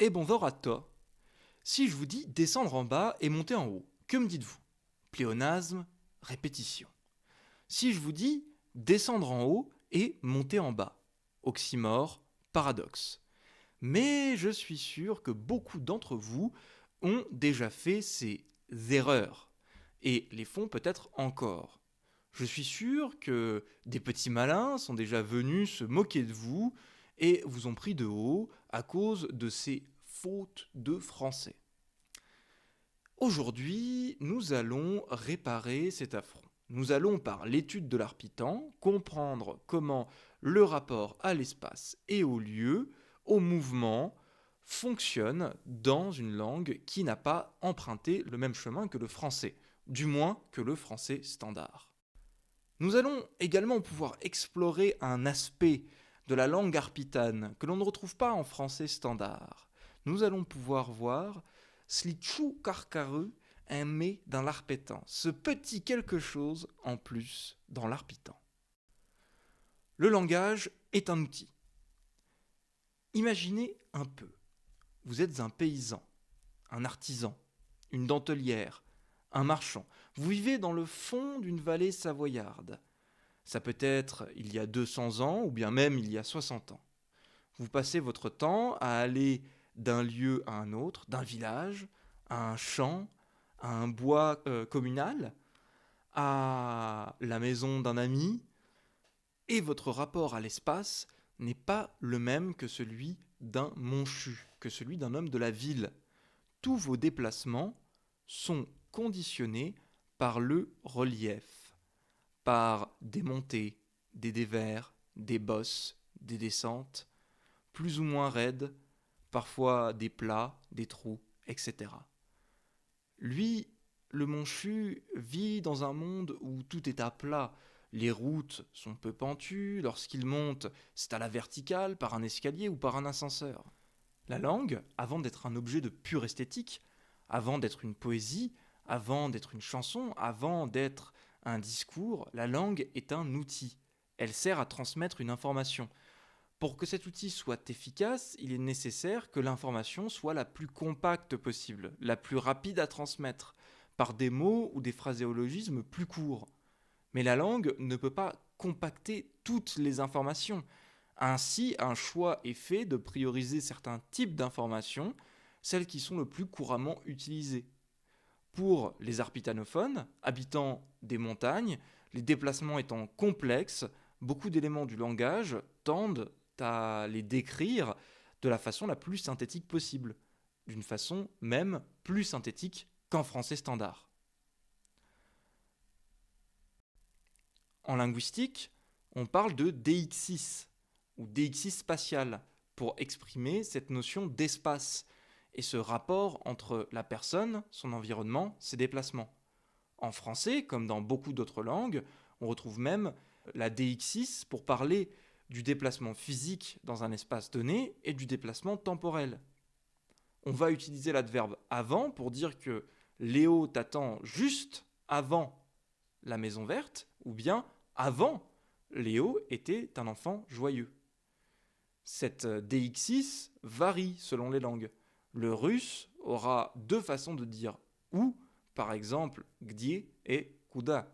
Et bonjour à toi. Si je vous dis descendre en bas et monter en haut, que me dites-vous? Pléonasme, répétition. Si je vous dis descendre en haut et monter en bas, oxymore, paradoxe. Mais je suis sûr que beaucoup d'entre vous ont déjà fait ces erreurs et les font peut-être encore. Je suis sûr que des petits malins sont déjà venus se moquer de vous et vous ont pris de haut à cause de ces fautes de français. Aujourd'hui, nous allons réparer cet affront. Nous allons, par l'étude de l'arpitan, comprendre comment le rapport à l'espace et au lieu, au mouvement, fonctionne dans une langue qui n'a pas emprunté le même chemin que le français, du moins que le français standard. Nous allons également pouvoir explorer un aspect de la langue arpitane que l'on ne retrouve pas en français standard. Nous allons pouvoir voir Slitchou Karkaru, un mais dans l'arpétan, ce petit quelque chose en plus dans l'arpitan. Le langage est un outil. Imaginez un peu, vous êtes un paysan, un artisan, une dentelière, un marchand. Vous vivez dans le fond d'une vallée savoyarde. Ça peut être il y a 200 ans ou bien même il y a 60 ans. Vous passez votre temps à aller d'un lieu à un autre, d'un village, à un champ, à un bois communal, à la maison d'un ami, et votre rapport à l'espace n'est pas le même que celui d'un monchu, que celui d'un homme de la ville. Tous vos déplacements sont conditionnés par le relief, par des montées, des dévers, des bosses, des descentes, plus ou moins raides, parfois des plats, des trous, etc. Lui, le Monchu, vit dans un monde où tout est à plat. Les routes sont peu pentues, lorsqu'il monte, c'est à la verticale, par un escalier ou par un ascenseur. La langue, avant d'être un objet de pure esthétique, avant d'être une poésie, avant d'être une chanson, avant d'être un discours, la langue est un outil. Elle sert à transmettre une information. Pour que cet outil soit efficace, il est nécessaire que l'information soit la plus compacte possible, la plus rapide à transmettre, par des mots ou des phraséologismes plus courts. Mais la langue ne peut pas compacter toutes les informations. Ainsi, un choix est fait de prioriser certains types d'informations, celles qui sont le plus couramment utilisées. Pour les arpitanophones, habitant des montagnes, les déplacements étant complexes, beaucoup d'éléments du langage tendent à les décrire de la façon la plus synthétique possible, d'une façon même plus synthétique qu'en français standard. En linguistique, on parle de déixis ou déixis spatial pour exprimer cette notion d'espace et ce rapport entre la personne, son environnement, ses déplacements. En français, comme dans beaucoup d'autres langues, on retrouve même la déixis pour parler du déplacement physique dans un espace donné et du déplacement temporel. On va utiliser l'adverbe avant pour dire que Léo t'attend juste avant la maison verte, ou bien avant, Léo était un enfant joyeux. Cette déixis varie selon les langues. Le russe aura deux façons de dire où, par exemple, gdie et kuda.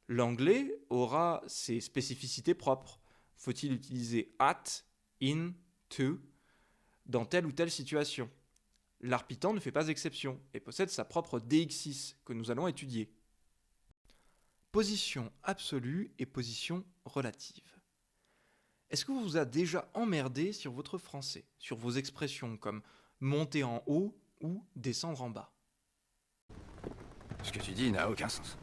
L'anglais aura ses spécificités propres. Faut-il utiliser at, in, to dans telle ou telle situation? L'arpitan ne fait pas exception et possède sa propre déixis que nous allons étudier. Position absolue et position relative. Est-ce que vous vous a déjà emmerdé sur votre français, sur vos expressions comme monter en haut ou descendre en bas? Ce que tu dis n'a aucun sens.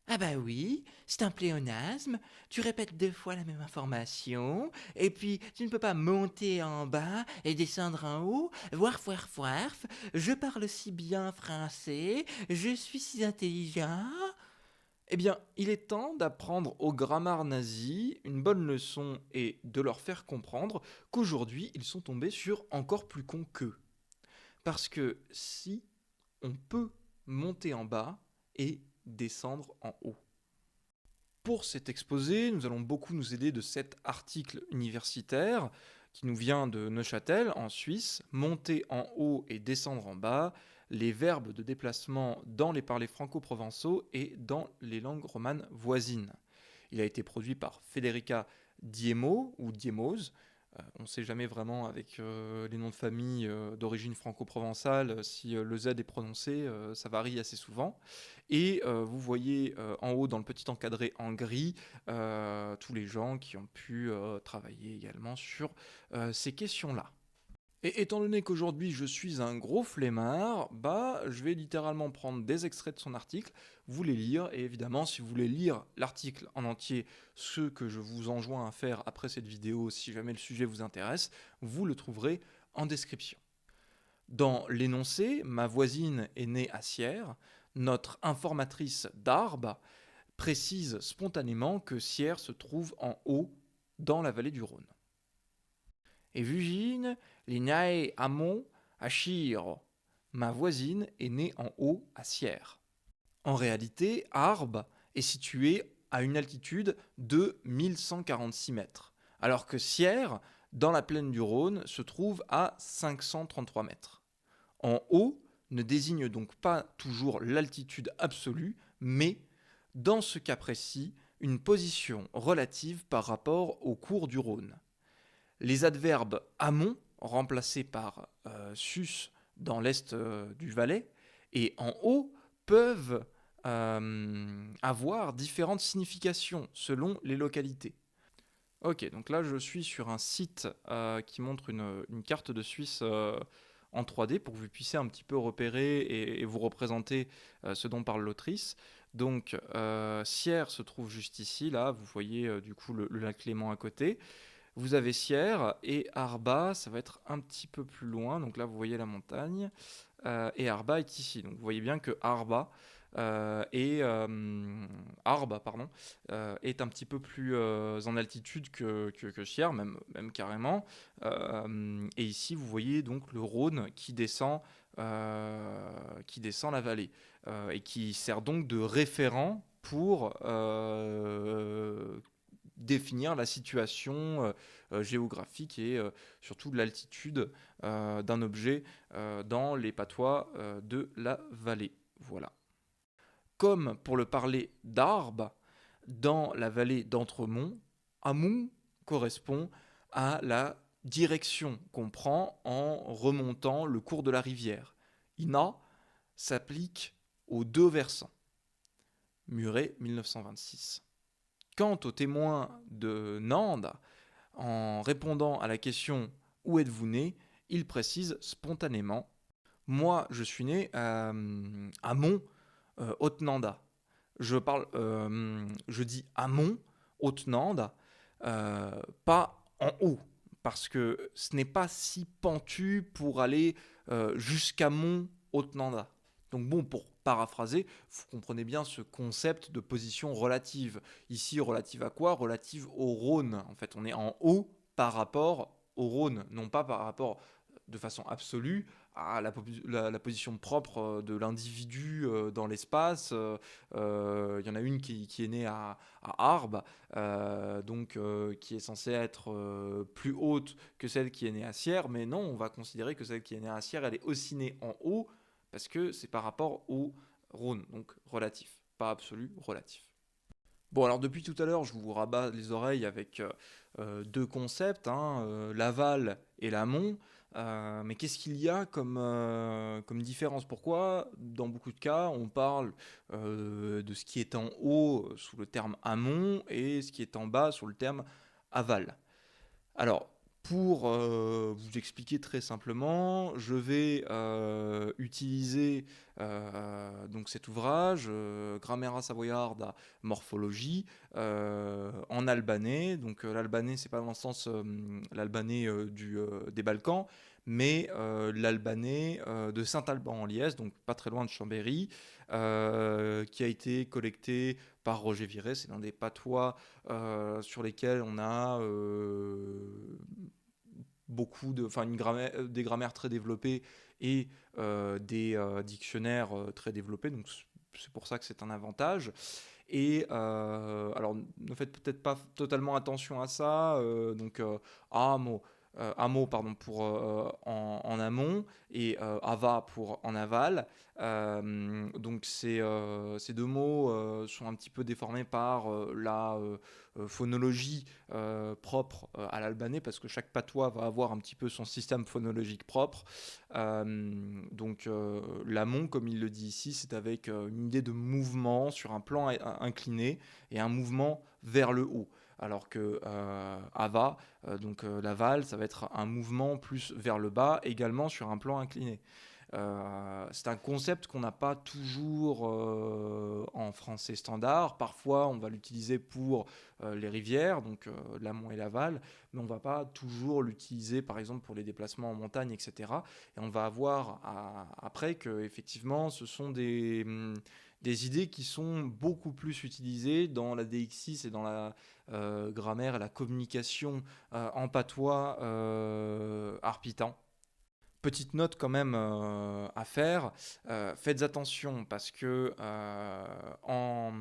Ah bah oui, c'est un pléonasme, tu répètes deux fois la même information, et puis tu ne peux pas monter en bas et descendre en haut, voirf, je parle si bien français, je suis si intelligent. Eh bien, il est temps d'apprendre aux grammaires nazis une bonne leçon et de leur faire comprendre qu'aujourd'hui, ils sont tombés sur encore plus con qu'eux. Parce que si on peut monter en bas et descendre en haut. Pour cet exposé, nous allons beaucoup nous aider de cet article universitaire qui nous vient de Neuchâtel, en Suisse, monter en haut et descendre en bas, les verbes de déplacement dans les parlers franco-provençaux et dans les langues romanes voisines. Il a été produit par Federica Diemo ou Diemose. On ne sait jamais vraiment avec les noms de famille d'origine franco-provençale si le Z est prononcé, ça varie assez souvent. Et vous voyez en haut dans le petit encadré en gris tous les gens qui ont pu travailler également sur ces questions-là. Et étant donné qu'aujourd'hui je suis un gros flemmard, je vais littéralement prendre des extraits de son article, vous les lire, et évidemment si vous voulez lire l'article en entier, ce que je vous enjoins à faire après cette vidéo, si jamais le sujet vous intéresse, vous le trouverez en description. Dans l'énoncé, ma voisine est née à Sierre, notre informatrice d'Arbes précise spontanément que Sierre se trouve en haut, dans la vallée du Rhône. Et Vugine, l'inae amont à Chire. Ma voisine est née en haut à Sierre. En réalité, Arbes est situé à une altitude de 1146 mètres, alors que Sierre, dans la plaine du Rhône, se trouve à 533 mètres. En haut ne désigne donc pas toujours l'altitude absolue, mais, dans ce cas précis, une position relative par rapport au cours du Rhône. Les adverbes amont, remplacés par sus dans l'est du Valais, et en haut, peuvent avoir différentes significations selon les localités. Ok, donc là je suis sur un site qui montre une carte de Suisse en 3D pour que vous puissiez un petit peu repérer et vous représenter ce dont parle l'autrice. Donc Sierre se trouve juste ici, là, vous voyez du coup le lac Léman à côté. Vous avez Sierre et Arba, ça va être un petit peu plus loin. Donc là, vous voyez la montagne. Et Arba est ici. Donc vous voyez bien que Arba est un petit peu plus en altitude que Sierre, même carrément. Et ici, vous voyez donc le Rhône qui descend la vallée et qui sert donc de référent pour définir la situation géographique et surtout l'altitude d'un objet dans les patois de la vallée. Voilà. Comme pour le parler d'Arbes, dans la vallée d'Entremont, Amont correspond à la direction qu'on prend en remontant le cours de la rivière. Ina s'applique aux deux versants. Muret, 1926. Quant au témoin de Nande, en répondant à la question « Où êtes-vous né ?», il précise spontanément « Moi, je suis né à Mont, Haute-Nanda ». Je dis Amont, Haute-Nande, pas en haut, parce que ce n'est pas si pentu pour aller jusqu'à Mont, Haute-Nanda. Donc bon, pour paraphraser, vous comprenez bien ce concept de position relative. Ici, relative à quoi? Relative au Rhône. En fait, on est en haut par rapport au Rhône, non pas par rapport de façon absolue à la position propre de l'individu dans l'espace. Il y en a une qui est née à Arbes, qui est censée être plus haute que celle qui est née à Sierre, mais non, on va considérer que celle qui est née à Sierre, elle est aussi née en haut, parce que c'est par rapport au Rhône, donc relatif, pas absolu, relatif. Bon, alors depuis tout à l'heure, je vous rabats les oreilles avec deux concepts, l'aval et l'amont. Mais qu'est-ce qu'il y a comme différence? Pourquoi, dans beaucoup de cas, on parle de ce qui est en haut sous le terme amont et ce qui est en bas sous le terme aval? Alors, pour vous expliquer très simplement, je vais utiliser donc cet ouvrage, Grammaire savoyarda morphologie, en albanais. Donc l'albanais, c'est pas dans le sens l'albanais des Balkans, mais l'albanais de Saint-Alban-en-Liesse, donc pas très loin de Chambéry, qui a été collecté par Roger Viret. C'est dans des patois sur lesquels on a des grammaires très développées et des dictionnaires très développés, donc c'est pour ça que c'est un avantage. Et alors, ne faites peut-être pas totalement attention à ça. Amo, amo pardon, pour en amont et ava pour en aval. Donc ces deux mots sont un petit peu déformés par la phonologie propre à l'albanais parce que chaque patois va avoir un petit peu son système phonologique propre. Donc l'amont, comme il le dit ici, c'est avec une idée de mouvement sur un plan incliné et un mouvement vers le haut. Alors que ava, l'aval, ça va être un mouvement plus vers le bas, également sur un plan incliné. C'est un concept qu'on n'a pas toujours en français standard. Parfois, on va l'utiliser pour les rivières, donc l'amont et l'aval, mais on ne va pas toujours l'utiliser, par exemple, pour les déplacements en montagne, etc. Et on va avoir après que, effectivement, ce sont des idées qui sont beaucoup plus utilisées dans la DX6 et dans la grammaire et la communication en patois arpitan. Petite note quand même à faire, faites attention parce que en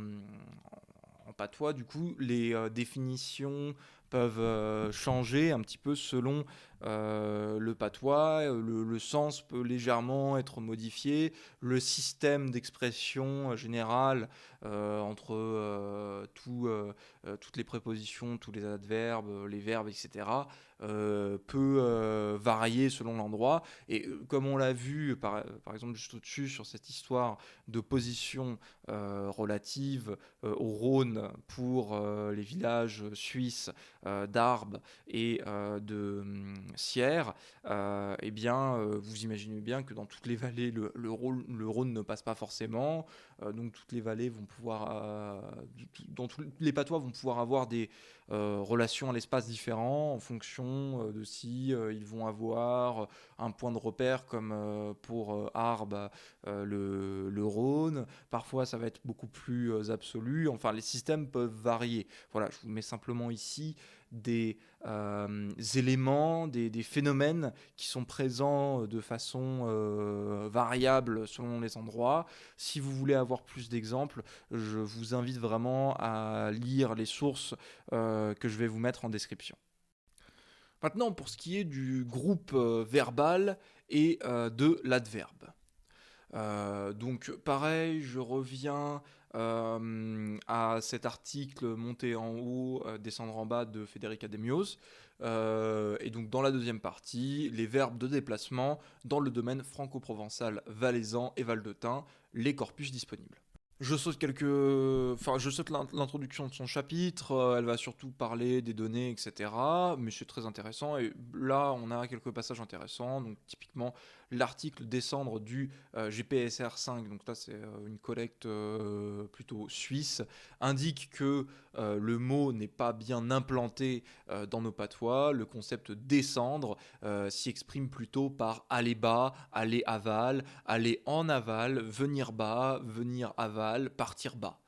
patois, du coup, les définitions peuvent changer un petit peu selon le patois, le sens peut légèrement être modifié, le système d'expression général entre toutes les prépositions, tous les adverbes, les verbes, etc., peut varier selon l'endroit. Et comme on l'a vu, par exemple, juste au-dessus, sur cette histoire de position relative au Rhône pour les villages suisses d'Arbes et de Sierre, eh bien, vous imaginez bien que dans toutes les vallées, le Rhône ne passe pas forcément. Donc toutes les vallées vont pouvoir, dans tous les patois vont pouvoir avoir des relations à l'espace différents en fonction de si ils vont avoir un point de repère comme pour Arbes, le Rhône. Parfois, ça va être beaucoup plus absolu. Enfin, les systèmes peuvent varier. Voilà, je vous mets simplement ici des éléments, des phénomènes qui sont présents de façon variable selon les endroits. Si vous voulez avoir plus d'exemples, je vous invite vraiment à lire les sources que je vais vous mettre en description. Maintenant, pour ce qui est du groupe verbal et de l'adverbe. Donc pareil, je reviens à cet article monter en haut, descendre en bas de Federica Demios. Et donc dans la deuxième partie, les verbes de déplacement dans le domaine franco-provençal valaisan et valdotin, les corpus disponibles. Je saute l'introduction de son chapitre, elle va surtout parler des données, etc. Mais c'est très intéressant, et là on a quelques passages intéressants, donc typiquement l'article descendre du GPSR5, donc là c'est une collecte plutôt suisse, indique que le mot n'est pas bien implanté dans nos patois, le concept descendre s'y exprime plutôt par aller bas, aller aval, aller en aval, venir bas, venir aval, partir bas.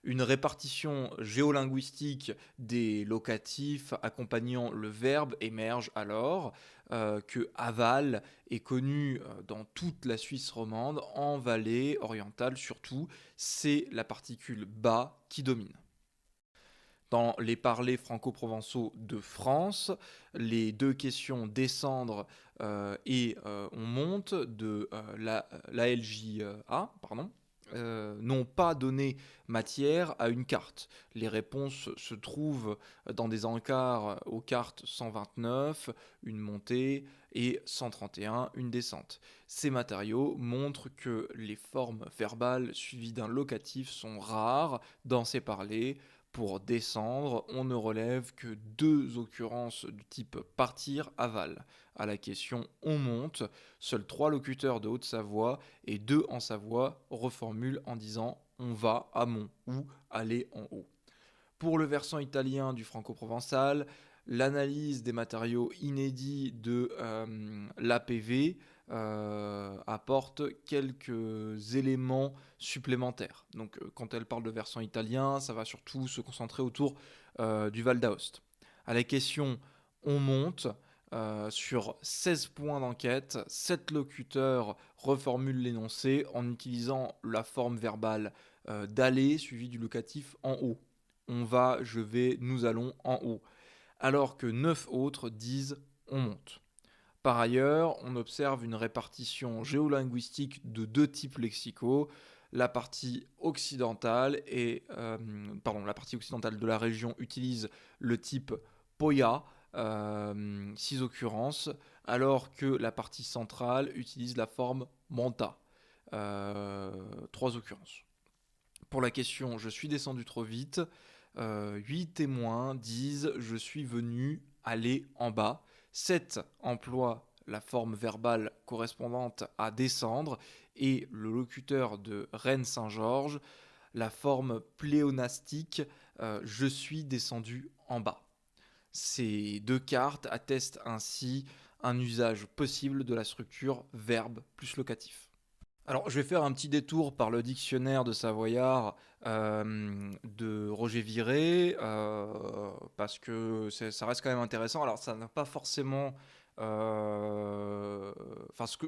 Une répartition géolinguistique des locatifs accompagnant le verbe émerge alors, que aval est connu dans toute la Suisse romande, en Valais orientale surtout, c'est la particule bas qui domine. Dans les parlers franco-provençaux de France, les deux questions descendre et on monte de l'ALJA, n'ont pas donné matière à une carte. Les réponses se trouvent dans des encarts aux cartes 129, une montée, et 131, une descente. Ces matériaux montrent que les formes verbales suivies d'un locatif sont rares dans ces parlers. Pour descendre, on ne relève que deux occurrences du type partir, aval. À la question on monte, seuls 3 locuteurs de Haute-Savoie et 2 en Savoie reformulent en disant on va à Mont ou aller en haut. Pour le versant italien du franco-provençal, l'analyse des matériaux inédits de l'APV apporte quelques éléments supplémentaires. Donc quand elle parle de versant italien, ça va surtout se concentrer autour du Val d'Aoste. À la question on monte, sur 16 points d'enquête, 7 locuteurs reformulent l'énoncé en utilisant la forme verbale d'aller suivie du locatif en haut. On va, je vais, nous allons en haut. Alors que 9 autres disent on monte. Par ailleurs, on observe une répartition géolinguistique de deux types lexicaux. La partie occidentale la partie occidentale de la région utilise le type Poya, 6 occurrences, alors que la partie centrale utilise la forme Manta, 3 occurrences. Pour la question je suis descendu trop vite, 8 témoins disent je suis venu aller en bas. 7 emploient la forme verbale correspondante à descendre et le locuteur de Rennes-Saint-Georges la forme pléonastique je suis descendu en bas. Ces deux cartes attestent ainsi un usage possible de la structure verbe plus locatif. Alors, je vais faire un petit détour par le dictionnaire de Savoyard de Roger Viré, parce que ça reste quand même intéressant. Alors, ça n'a pas forcément... Enfin,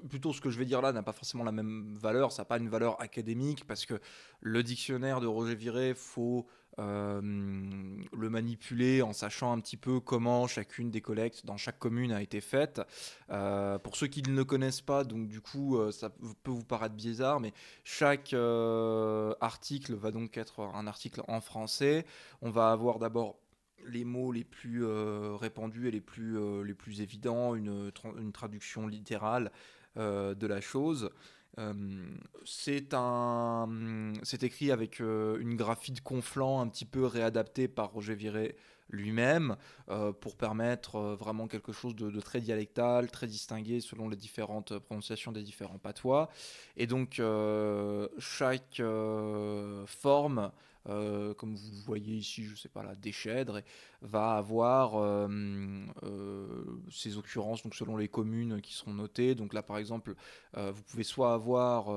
plutôt ce que je vais dire là n'a pas forcément la même valeur, ça n'a pas une valeur académique, parce que le dictionnaire de Roger Viré, faut le manipuler en sachant un petit peu comment chacune des collectes dans chaque commune a été faite. Pour ceux qui ne le connaissent pas, donc du coup, ça peut vous paraître bizarre, mais chaque article va donc être un article en français. On va avoir d'abord les mots les plus répandus et les plus évidents, une traduction littérale de la chose. Euh, c'est écrit avec une graphie de Conflans un petit peu réadaptée par Roger Viré lui-même pour permettre vraiment quelque chose de très dialectal, très distingué selon les différentes prononciations des différents patois. Et donc chaque forme, comme vous voyez ici, je sais pas là, Déchèdre, va avoir ces occurrences donc selon les communes qui seront notées. Donc là par exemple, vous pouvez soit avoir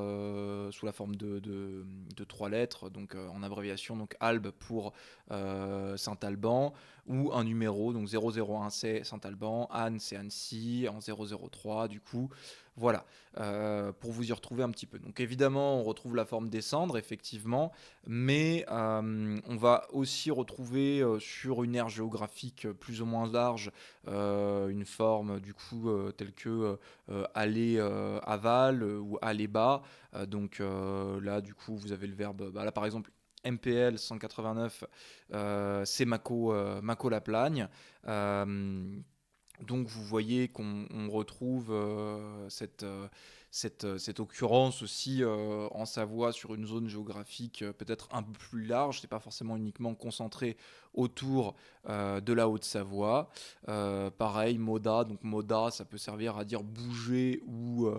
sous la forme de trois lettres, donc en abréviation, donc Albe pour Saint-Alban, ou un numéro, donc 001 c'est Saint-Alban, Anne c'est Annecy, en 003 du coup, voilà, pour vous y retrouver un petit peu. Donc évidemment on retrouve la forme descendre, effectivement, mais on va aussi retrouver sur une aire géographique plus ou moins large une forme du coup telle que aller aval ou aller bas. Donc là du coup vous avez le verbe, là par exemple MPL 189, c'est Mako Laplagne. Donc vous voyez qu'on retrouve cette occurrence aussi en Savoie sur une zone géographique peut-être un peu plus large, c'est pas forcément uniquement concentré autour de la Haute-Savoie. Pareil, moda, donc moda ça peut servir à dire bouger ou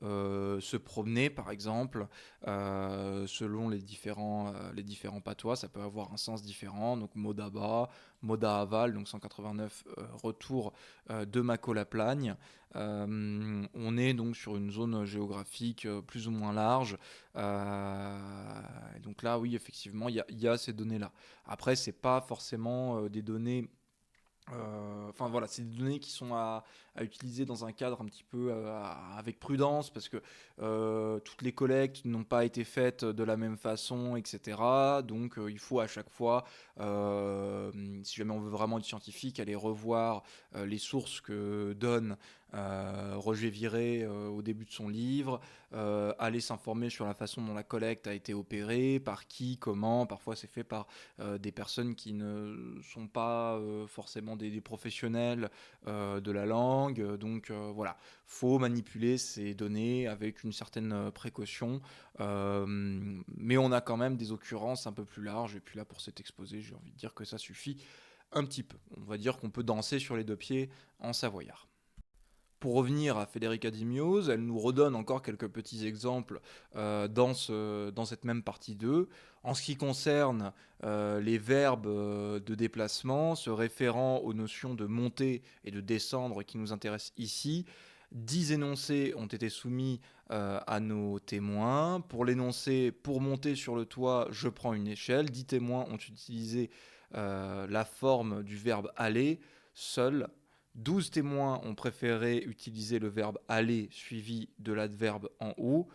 se promener par exemple, selon les différents patois, ça peut avoir un sens différent, donc moda bas, moda aval, donc 189 retour de Mako-la-Plagne. On est donc sur une zone géographique plus ou moins large. Et donc là, oui, effectivement, il y a ces données-là. Après, c'est pas forcément des données. Enfin voilà, c'est des données qui sont à utiliser dans un cadre un petit peu avec prudence parce que toutes les collectes n'ont pas été faites de la même façon, etc. Donc il faut à chaque fois, si jamais on veut vraiment être scientifique, aller revoir les sources que donne Roger Viré au début de son livre, aller s'informer sur la façon dont la collecte a été opérée, par qui, comment. Parfois c'est fait par des personnes qui ne sont pas forcément des professionnels de la langue. Donc voilà, faut manipuler ces données avec une certaine précaution. Mais on a quand même des occurrences un peu plus larges. Et puis là, pour cet exposé, j'ai envie de dire que ça suffit un petit peu. On va dire qu'on peut danser sur les deux pieds en savoyard. Pour revenir à Federica Di Mioz, elle nous redonne encore quelques petits exemples dans cette même partie 2. En ce qui concerne les verbes de déplacement, se référant aux notions de monter et de descendre qui nous intéressent ici, 10 énoncés ont été soumis à nos témoins. Pour l'énoncé, pour monter sur le toit, je prends une échelle. 10 témoins ont utilisé la forme du verbe aller, seul. 12 témoins ont préféré utiliser le verbe aller suivi de l'adverbe en haut.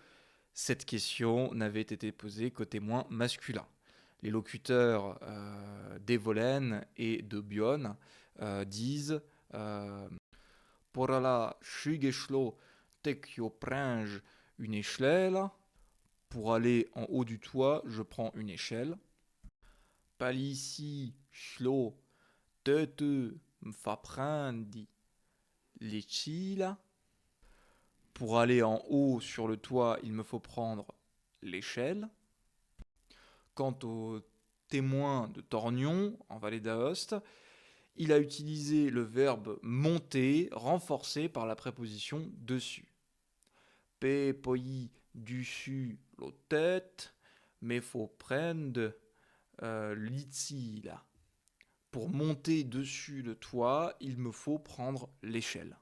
Cette question n'avait été posée qu'aux témoins masculins. Les locuteurs d'Evolen et de Bion disent Porala shigeshlo tekyo prange une échelle. Pour aller en haut du toit, je prends une échelle. Palisi shlo tete mfaprendi l'echila. Pour aller en haut sur le toit, il me faut prendre l'échelle. Quant au témoin de Tornion, en vallée d'Aoste, il a utilisé le verbe monter, renforcé par la préposition dessus. Pe poi dessus la tête, mais faut prendre l'ici là. Pour monter dessus le toit, il me faut prendre l'échelle.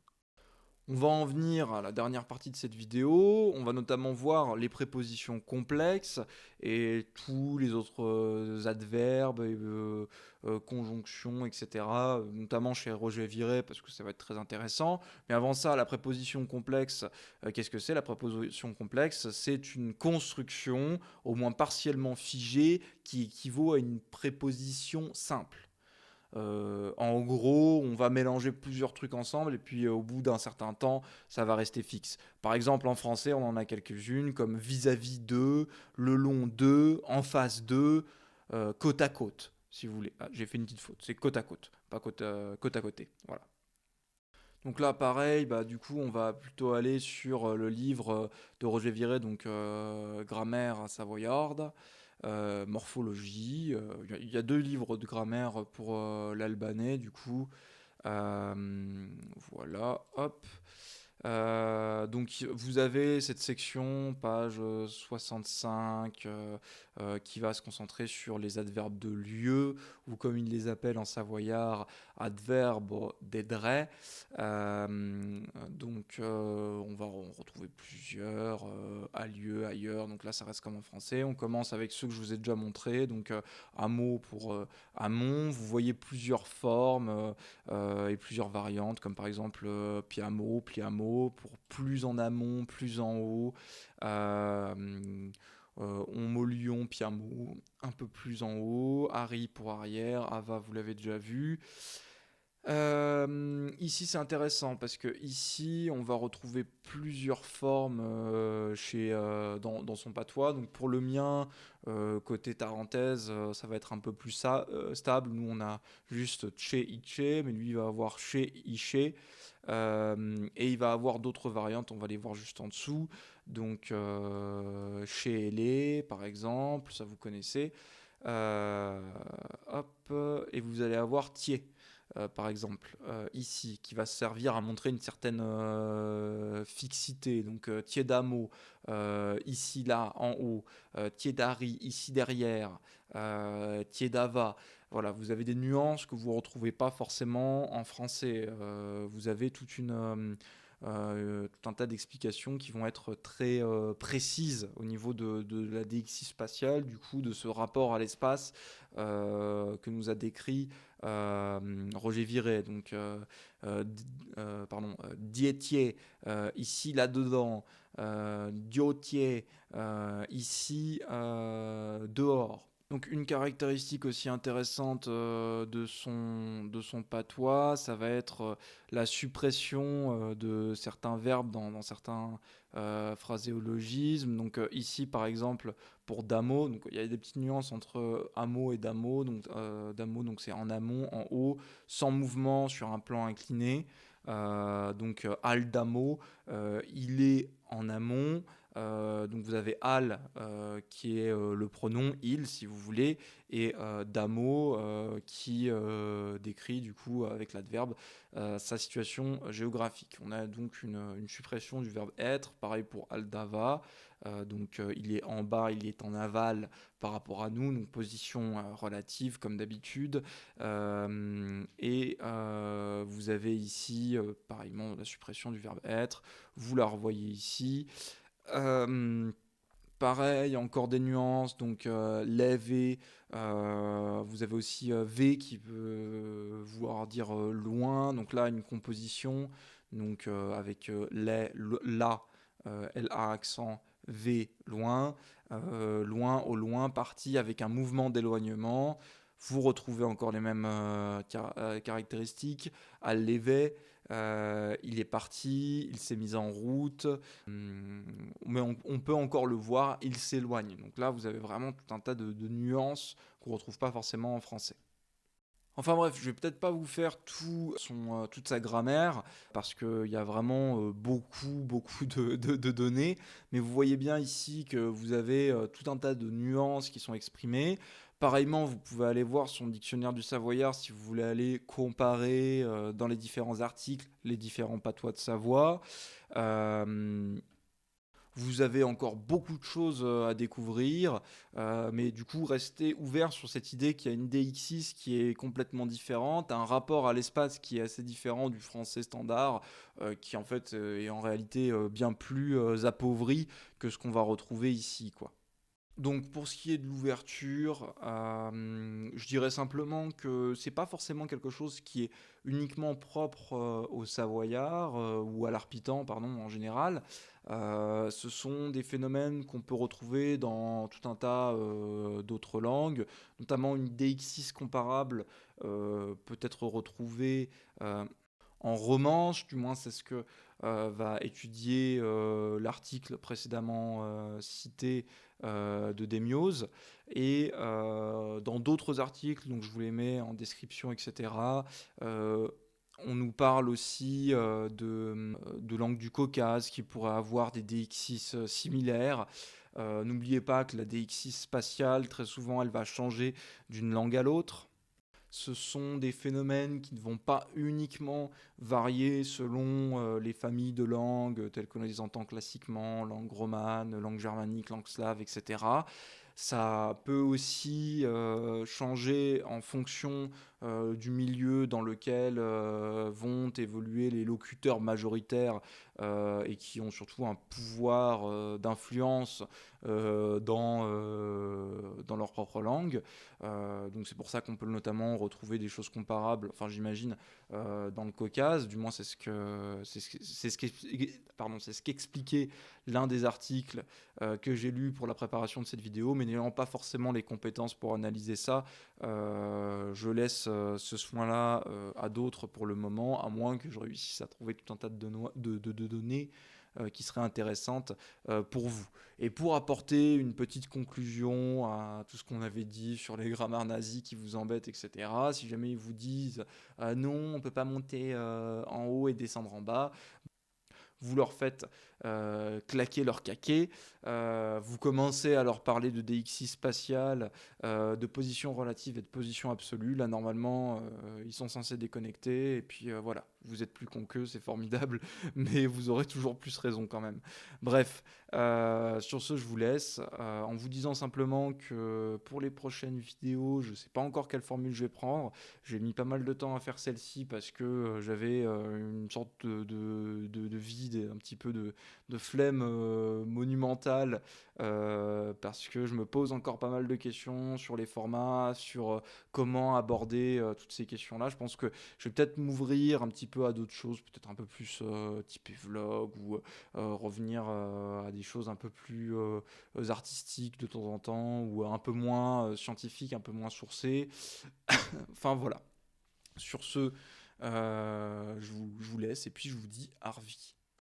On va en venir à la dernière partie de cette vidéo. On va notamment voir les prépositions complexes et tous les autres adverbes, conjonctions, etc. Notamment chez Roger Viré, parce que ça va être très intéressant. Mais avant ça, la préposition complexe, qu'est-ce que c'est? La préposition complexe, c'est une construction, au moins partiellement figée, qui équivaut à une préposition simple. En gros, on va mélanger plusieurs trucs ensemble et puis au bout d'un certain temps, ça va rester fixe. Par exemple, en français, on en a quelques-unes comme vis-à-vis de, le long de, en face de, côte à côte, si vous voulez. Ah, j'ai fait une petite faute, c'est côte à côte, pas côte à côté. Voilà. Donc là, pareil, du coup, on va plutôt aller sur le livre de Roger Viré, donc Grammaire savoyarde. Morphologie. Il y a 2 livres de grammaire pour l'albanais, du coup. Voilà, hop. Donc vous avez cette section, page 65, qui va se concentrer sur les adverbes de lieu, ou comme ils les appellent en savoyard, adverbes d'edre. Donc on va en retrouver plusieurs, à lieu, ailleurs, donc là ça reste comme en français. On commence avec ceux que je vous ai déjà montrés, donc hameau pour amont. Vous voyez plusieurs formes et plusieurs variantes, comme par exemple piamo, pliamo, pour plus en amont, plus en haut. Onmolion, piamo, un peu plus en haut. Ari pour arrière, ava, vous l'avez déjà vu. Ici c'est intéressant parce que ici on va retrouver plusieurs formes dans son patois. Donc pour le mien, côté tarentaise, ça va être un peu plus stable. Nous on a juste tché, iché, mais lui il va avoir ché, iché. Et il va avoir d'autres variantes, on va les voir juste en dessous. Donc chez les par exemple, ça vous connaissez. Hop, et vous allez avoir tié. Par exemple, ici, qui va servir à montrer une certaine fixité. Donc, tiedamo, ici, là, en haut, tiedari, ici, derrière, tiedava. Voilà, vous avez des nuances que vous ne retrouvez pas forcément en français. Vous avez tout un tas d'explications qui vont être très précises au niveau de la déixie spatiale, du coup, de ce rapport à l'espace que nous a décrit Roger Viré. Donc, diétier, ici, là-dedans, diotier, ici, dehors. Donc une caractéristique aussi intéressante de son patois, ça va être la suppression de certains verbes dans certains phraséologismes. Donc ici par exemple pour damo, donc il y a des petites nuances entre amo et damo. Donc damo donc c'est en amont, en haut, sans mouvement sur un plan incliné. Donc al damo, il est en amont. Donc vous avez al qui est le pronom il si vous voulez, et damo qui décrit du coup avec l'adverbe sa situation géographique. On a donc une suppression du verbe être, pareil pour al dava. Donc il est en bas, il est en aval par rapport à nous, donc position relative comme d'habitude. Et vous avez ici pareillement la suppression du verbe être, vous la revoyez ici. Pareil, encore des nuances, donc les, vous avez aussi V qui veut vouloir dire loin, donc là une composition, donc avec les, la, LA accent, V, loin, loin au loin, parti avec un mouvement d'éloignement. Vous retrouvez encore les mêmes caractéristiques, à l'évé, il est parti, il s'est mis en route, mais on peut encore le voir, il s'éloigne. Donc là, vous avez vraiment tout un tas de nuances qu'on ne retrouve pas forcément en français. Enfin bref, je vais peut-être pas vous faire toute sa grammaire, parce qu'il y a vraiment beaucoup de données, mais vous voyez bien ici que vous avez tout un tas de nuances qui sont exprimées. Pareillement, vous pouvez aller voir son dictionnaire du Savoyard si vous voulez aller comparer dans les différents articles les différents patois de Savoie. Euh, Vous avez encore beaucoup de choses à découvrir, mais du coup, restez ouvert sur cette idée qu'il y a une DX6 qui est complètement différente, un rapport à l'espace qui est assez différent du français standard, qui en fait est en réalité bien plus appauvri que ce qu'on va retrouver ici, quoi. Donc pour ce qui est de l'ouverture, je dirais simplement que c'est pas forcément quelque chose qui est uniquement propre aux Savoyards ou à l'Arpitan, pardon, en général. Ce sont des phénomènes qu'on peut retrouver dans tout un tas d'autres langues, notamment une DX6 comparable peut être retrouvée en romanche, du moins c'est ce que va étudier l'article précédemment cité de Démiose. Et dans d'autres articles, donc je vous les mets en description, etc., on nous parle aussi de langue du Caucase qui pourrait avoir des DX6 similaires. N'oubliez pas que la DX6 spatiale, très souvent, elle va changer d'une langue à l'autre. Ce sont des phénomènes qui ne vont pas uniquement varier selon les familles de langues telles que l'on les entend classiquement, langue romane, langue germanique, langue slave, etc. Ça peut aussi changer en fonction du milieu dans lequel vont évoluer les locuteurs majoritaires et qui ont surtout un pouvoir d'influence dans leur propre langue. Donc c'est pour ça qu'on peut notamment retrouver des choses comparables, enfin j'imagine, dans le Caucase, du moins c'est ce qu'expliquait l'un des articles que j'ai lu pour la préparation de cette vidéo, mais n'ayant pas forcément les compétences pour analyser ça, je laisse ce soin-là à d'autres pour le moment, à moins que je réussisse à trouver tout un tas de données qui seraient intéressantes pour vous. Et pour apporter une petite conclusion à tout ce qu'on avait dit sur les grammaires nazis qui vous embêtent, etc., si jamais ils vous disent non, on ne peut pas monter en haut et descendre en bas, vous leur faites claquer leur caquet, vous commencez à leur parler de DXI spatiale, de position relative et de position absolue. Là, normalement, ils sont censés déconnecter, et puis voilà, vous êtes plus con qu'eux, c'est formidable, mais vous aurez toujours plus raison quand même. Bref, sur ce, je vous laisse, en vous disant simplement que pour les prochaines vidéos, je ne sais pas encore quelle formule je vais prendre. J'ai mis pas mal de temps à faire celle-ci parce que j'avais une sorte de vide, un petit peu de flemme monumentale, parce que je me pose encore pas mal de questions sur les formats, sur comment aborder toutes ces questions-là. Je pense que je vais peut-être m'ouvrir un petit peu à d'autres choses, peut-être un peu plus type vlog, ou revenir à des choses un peu plus artistiques de temps en temps, ou un peu moins scientifiques, un peu moins sourcées. Enfin voilà. Sur ce, je vous laisse et puis je vous dis Arvi.